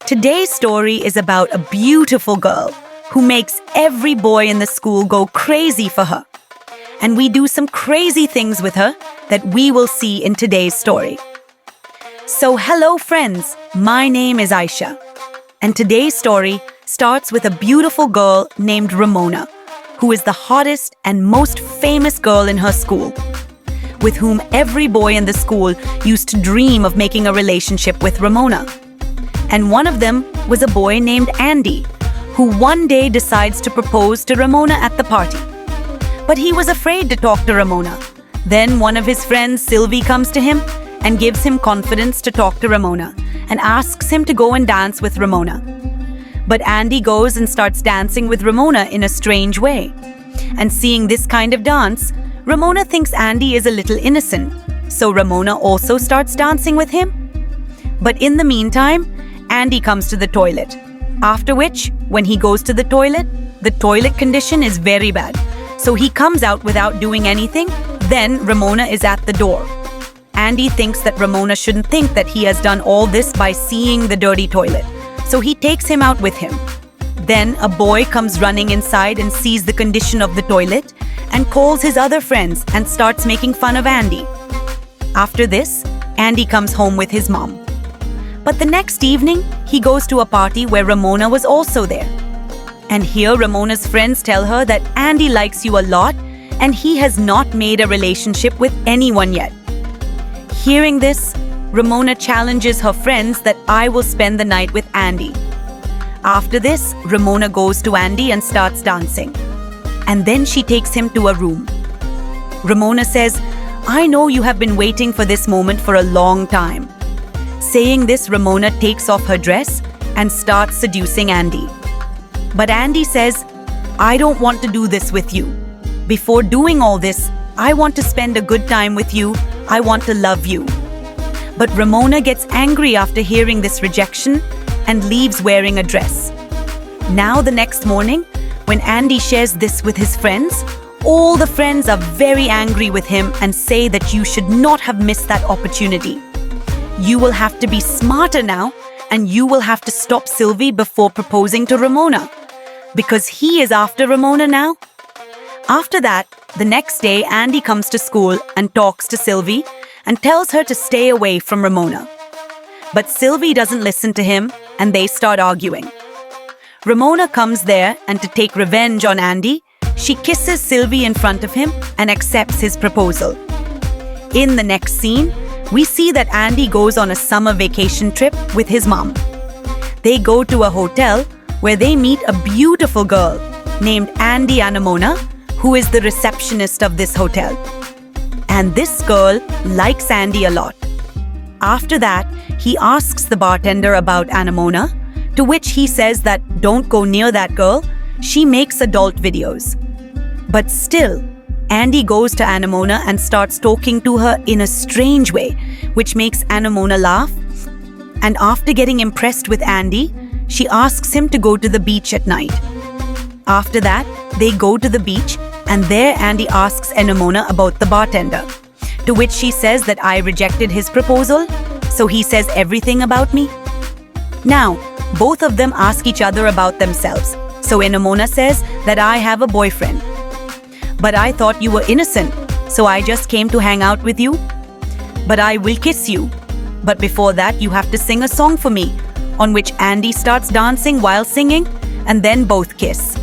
Today's story is about a beautiful girl who makes every boy in the school go crazy for her. And we do some crazy things with her that we will see in today's story. So hello friends, my name is Aisha. And today's story starts with a beautiful girl named Ramona, who is the hottest and most famous girl in her school, with whom every boy in the school used to dream of making a relationship with Ramona. And one of them was a boy named Andy, who one day decides to propose to Ramona at the party. But he was afraid to talk to Ramona. Then one of his friends, Sylvie, comes to him and gives him confidence to talk to Ramona and asks him to go and dance with Ramona. But Andy goes and starts dancing with Ramona in a strange way. And seeing this kind of dance, Ramona thinks Andy is a little innocent, so Ramona also starts dancing with him. But in the meantime, Andy comes to the toilet. After which, when he goes to the toilet condition is very bad. So he comes out without doing anything. Then Ramona is at the door. Andy thinks that Ramona shouldn't think that he has done all this by seeing the dirty toilet. So he takes him out with him. Then a boy comes running inside and sees the condition of the toilet and calls his other friends and starts making fun of Andy. After this, Andy comes home with his mom. But the next evening, he goes to a party where Ramona was also there. And here Ramona's friends tell her that Andy likes you a lot and he has not made a relationship with anyone yet. Hearing this, Ramona challenges her friends that I will spend the night with Andy. After this, Ramona goes to Andy and starts dancing. And then she takes him to a room. Ramona says, "I know you have been waiting for this moment for a long time." Saying this, Ramona takes off her dress and starts seducing Andy. But Andy says, "I don't want to do this with you. Before doing all this, I want to spend a good time with you. I want to love you." But Ramona gets angry after hearing this rejection and leaves wearing a dress. Now the next morning, when Andy shares this with his friends, all the friends are very angry with him and say that you should not have missed that opportunity. You will have to be smarter now, and you will have to stop Sylvie before proposing to Ramona, because he is after Ramona now. After that, the next day, Andy comes to school and talks to Sylvie and tells her to stay away from Ramona. But Sylvie doesn't listen to him, and they start arguing. Ramona comes there, and to take revenge on Andy, she kisses Sylvie in front of him and accepts his proposal. In the next scene, we see that Andy goes on a summer vacation trip with his mom. They go to a hotel where they meet a beautiful girl named Andy Anemona, who is the receptionist of this hotel. And this girl likes Andy a lot. After that, he asks the bartender about Anemona, to which he says that don't go near that girl, she makes adult videos. But still, Andy goes to Anemona and starts talking to her in a strange way, which makes Anemona laugh. And after getting impressed with Andy, she asks him to go to the beach at night. After that, they go to the beach, and there Andy asks Anemona about the bartender, to which she says that I rejected his proposal, so he says everything about me. Now, both of them ask each other about themselves. So Anemona says that I have a boyfriend. But I thought you were innocent, so I just came to hang out with you. But I will kiss you. But before that, you have to sing a song for me, on which Andy starts dancing while singing, and then both kiss.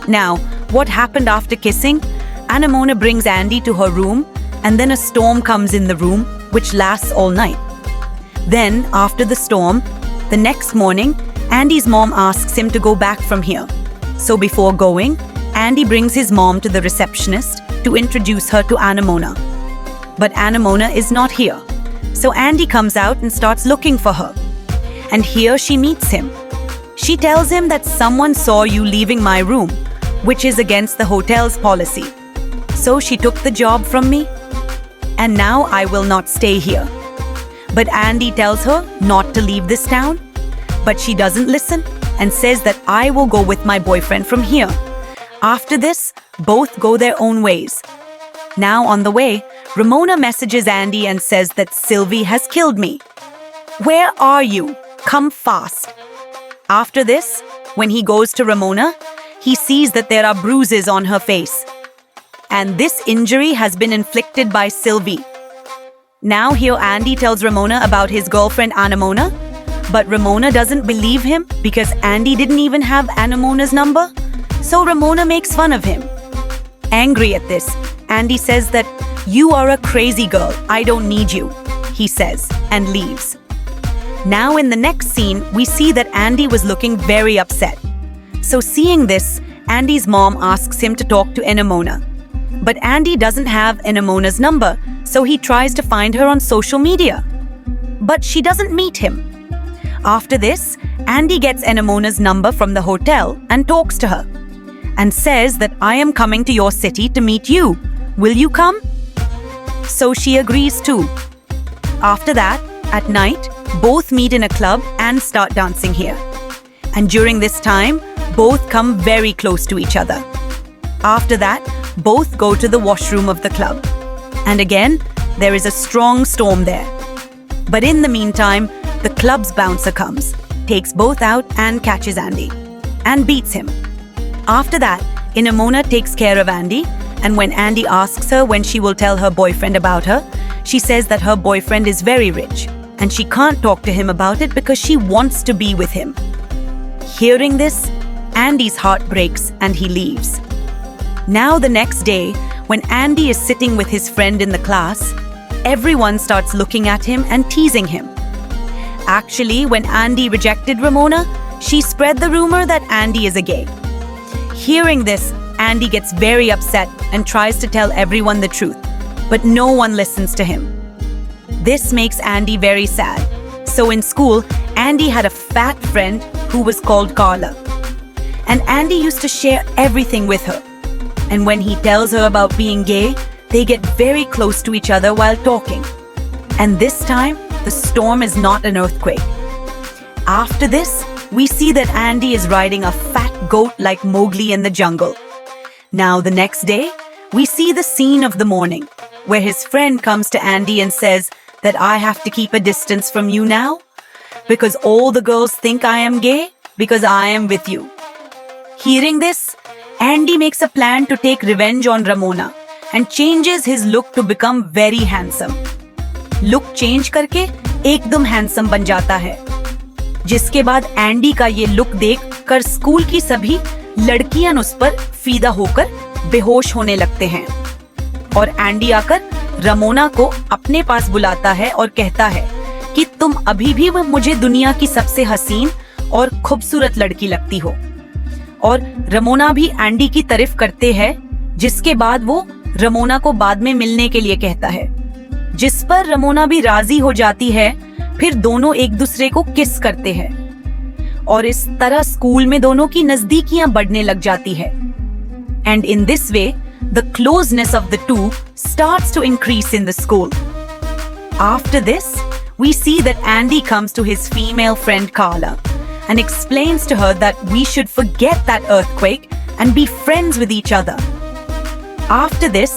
Now, what happened after kissing? Anemona brings Andy to her room, and then a storm comes in the room, which lasts all night. Then, after the storm, the next morning, Andy's mom asks him to go back from here. So before going, Andy brings his mom to the receptionist to introduce her to Anemona. But Anemona is not here. So Andy comes out and starts looking for her. And here she meets him. She tells him that someone saw you leaving my room, which is against the hotel's policy. So she took the job from me, and now I will not stay here. But Andy tells her not to leave this town, but she doesn't listen and says that I will go with my boyfriend from here. After this, both go their own ways. Now on the way, Ramona messages Andy and says that Sylvie has killed me. Where are you? Come fast. After this, when he goes to Ramona, he sees that there are bruises on her face. And this injury has been inflicted by Sylvie. Now here Andy tells Ramona about his girlfriend Anemona, but Ramona doesn't believe him because Andy didn't even have Anemona's number, so Ramona makes fun of him. Angry at this, Andy says that, "You are a crazy girl, I don't need you," he says, and leaves. Now in the next scene, we see that Andy was looking very upset. So seeing this, Andy's mom asks him to talk to Anemona. But Andy doesn't have Anemona's number, so he tries to find her on social media. But she doesn't meet him. After this, Andy gets Anemona's number from the hotel and talks to her and says that, "I am coming to your city to meet you. Will you come?" So she agrees too. After that, at night, both meet in a club and start dancing here. And during this time, both come very close to each other. After that, both go to the washroom of the club. And again, there is a strong storm there. But in the meantime, the club's bouncer comes, takes both out and catches Andy, and beats him. After that, Anemona takes care of Andy, and when Andy asks her when she will tell her boyfriend about her, she says that her boyfriend is very rich, and she can't talk to him about it because she wants to be with him. Hearing this, Andy's heart breaks and he leaves. Now the next day, when Andy is sitting with his friend in the class, everyone starts looking at him and teasing him. Actually, when Andy rejected Ramona, she spread the rumor that Andy is a gay. Hearing this, Andy gets very upset and tries to tell everyone the truth, but no one listens to him. This makes Andy very sad. So in school, Andy had a fat friend who was called Carla. And Andy used to share everything with her. And when he tells her about being gay, they get very close to each other while talking. And this time, the storm is not an earthquake. After this, we see that Andy is riding a fat goat like Mowgli in the jungle. Now the next day, we see the scene of the morning, where his friend comes to Andy and says that, "I have to keep a distance from you now, because all the girls think I am gay because I am with you." Hearing this, Andy makes a plan to take revenge on Ramona and changes his look to become very handsome. Look change करके एकदम handsome बन जाता है, जिसके बाद Andy का ये look देख कर स्कूल की सभी लड़कियां उस पर फीदा होकर बेहोश होने लगते हैं। और एंडी आकर रमोना को अपने पास बुलाता है और कहता है कि तुम अभी भी मुझे दुनिया की सबसे हसीन और खूबसूरत लड़की लगती हो। और रमोना भी एंडी की तारीफ करते हैं, जिसके बाद वो रमोना को बाद में मिलने के लिए कहता है, जिस पर रमोना भी राजी हो जाती है। फिर दोनों एक दूसरे को किस करते हैं और इस तरह स्कूल में दोनों की नजदीकियां बढ़ने लग जाती है। And in this way the closeness of the two starts to increase in the school. After this we see that Andy comes to his female friend Carla and explains to her that we should forget that earthquake and be friends with each other. After this,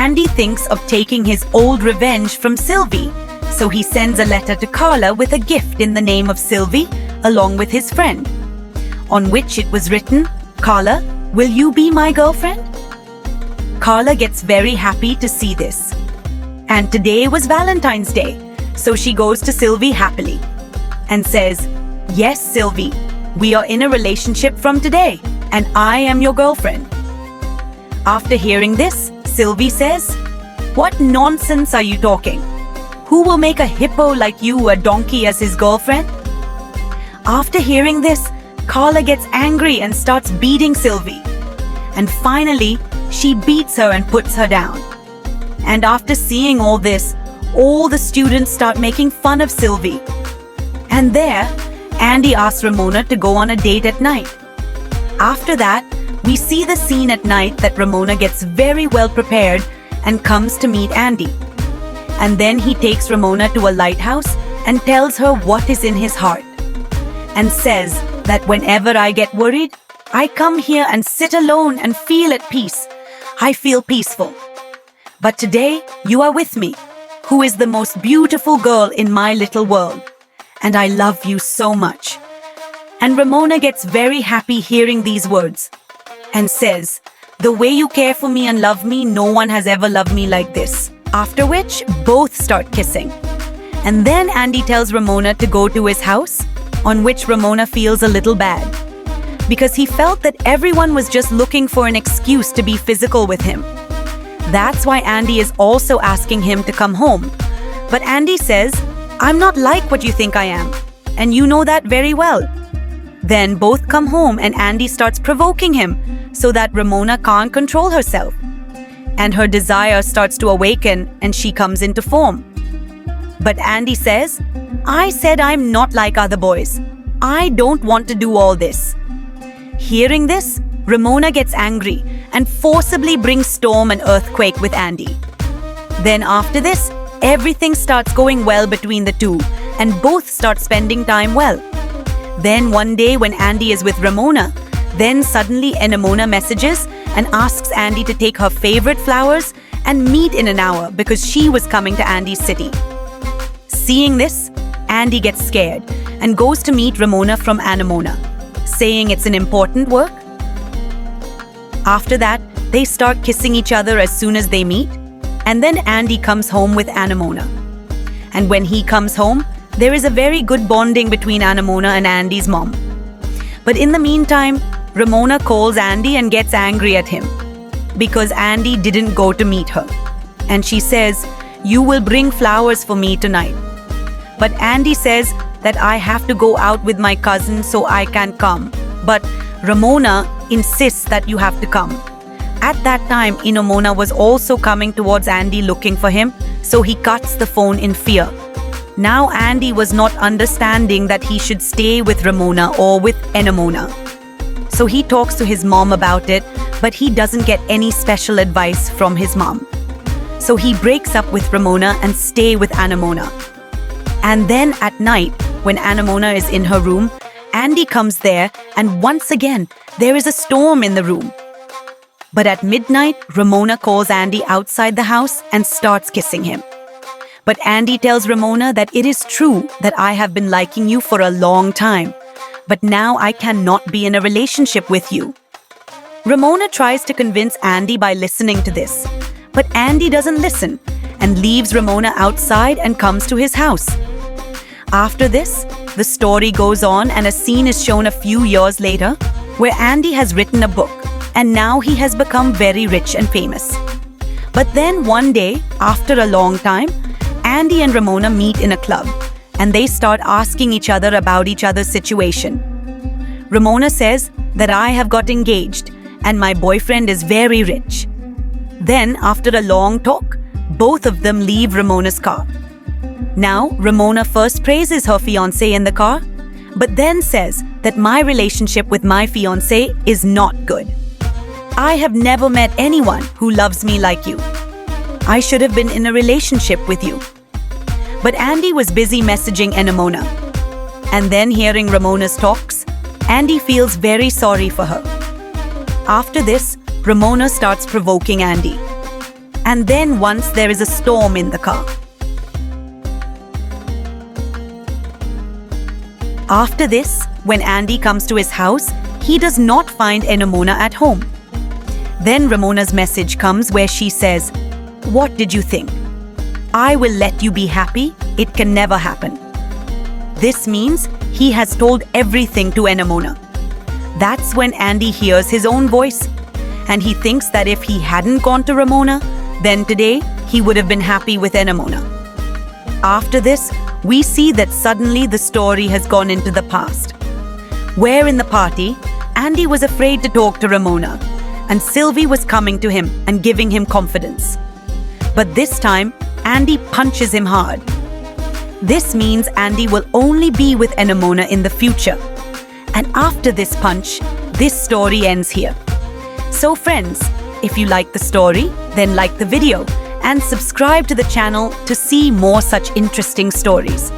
Andy thinks of taking his old revenge from Sylvie, so he sends a letter to Carla with a gift in the name of Sylvie along with his friend, on which it was written, "Carla, will you be my girlfriend?" Carla gets very happy to see this. And today was Valentine's Day, so she goes to Sylvie happily and says, "Yes, Sylvie, we are in a relationship from today and I am your girlfriend." After hearing this, Sylvie says, "What nonsense are you talking? Who will make a hippo like you a donkey as his girlfriend?" After hearing this, Carla gets angry and starts beating Sylvie. And finally, she beats her and puts her down. And after seeing all this, all the students start making fun of Sylvie. And there, Andy asks Ramona to go on a date at night. After that, we see the scene at night that Ramona gets very well prepared and comes to meet Andy. And then he takes Ramona to a lighthouse and tells her what is in his heart. And says that whenever I get worried, I come here and sit alone and feel at peace. I feel peaceful. But today, you are with me, who is the most beautiful girl in my little world. And I love you so much. And Ramona gets very happy hearing these words and says, the way you care for me and love me, no one has ever loved me like this. After which, both start kissing. And then Andy tells Ramona to go to his house, on which Ramona feels a little bad, because he felt that everyone was just looking for an excuse to be physical with him. That's why Andy is also asking him to come home. But Andy says, I'm not like what you think I am, and you know that very well. Then both come home and Andy starts provoking him so that Ramona can't control herself. And her desire starts to awaken and she comes into form. But Andy says, I said I'm not like other boys. I don't want to do all this. Hearing this, Ramona gets angry and forcibly brings storm and earthquake with Andy. Then after this, everything starts going well between the two and both start spending time well. Then one day when Andy is with Ramona, then suddenly Anemona messages and asks Andy to take her favorite flowers and meet in an hour because she was coming to Andy's city. Seeing this, Andy gets scared and goes to meet Ramona from Anemona, saying it's an important work. After that, they start kissing each other as soon as they meet, and then Andy comes home with Anemona. And when he comes home, there is a very good bonding between Anemona and Andy's mom. But in the meantime, Ramona calls Andy and gets angry at him because Andy didn't go to meet her. And she says, you will bring flowers for me tonight. But Andy says that I have to go out with my cousin so I can come. But Ramona insists that you have to come. At that time, Anemona was also coming towards Andy looking for him, so he cuts the phone in fear. Now Andy was not understanding that he should stay with Ramona or with Anemona. So he talks to his mom about it, but he doesn't get any special advice from his mom. So he breaks up with Ramona and stay with Anemona. And then at night, when Anemona is in her room, Andy comes there and once again, there is a storm in the room. But at midnight, Ramona calls Andy outside the house and starts kissing him. But Andy tells Ramona that it is true that I have been liking you for a long time, but now I cannot be in a relationship with you. Ramona tries to convince Andy by listening to this, but Andy doesn't listen and leaves Ramona outside and comes to his house. After this, the story goes on and a scene is shown a few years later where Andy has written a book and now he has become very rich and famous. But then one day, after a long time, Andy and Ramona meet in a club and they start asking each other about each other's situation. Ramona says that I have got engaged and my boyfriend is very rich. Then, after a long talk, both of them leave Ramona's car. Now, Ramona first praises her fiancé in the car, but then says that my relationship with my fiancé is not good. I have never met anyone who loves me like you. I should have been in a relationship with you. But Andy was busy messaging Anemona. And then hearing Ramona's talks, Andy feels very sorry for her. After this, Ramona starts provoking Andy. And then once there is a storm in the car. After this, when Andy comes to his house, he does not find Anemona at home. Then Ramona's message comes where she says, "What did you think? I will let you be happy. It can never happen." This means he has told everything to Anemona. That's when Andy hears his own voice, and he thinks that if he hadn't gone to Ramona, then today he would have been happy with Anemona. After this, we see that suddenly the story has gone into the past, where in the party, Andy was afraid to talk to Ramona, and Sylvie was coming to him and giving him confidence. But this time, Andy punches him hard. This means Andy will only be with Anemona in the future. And after this punch, this story ends here. So friends, if you like the story, then like the video and subscribe to the channel to see more such interesting stories.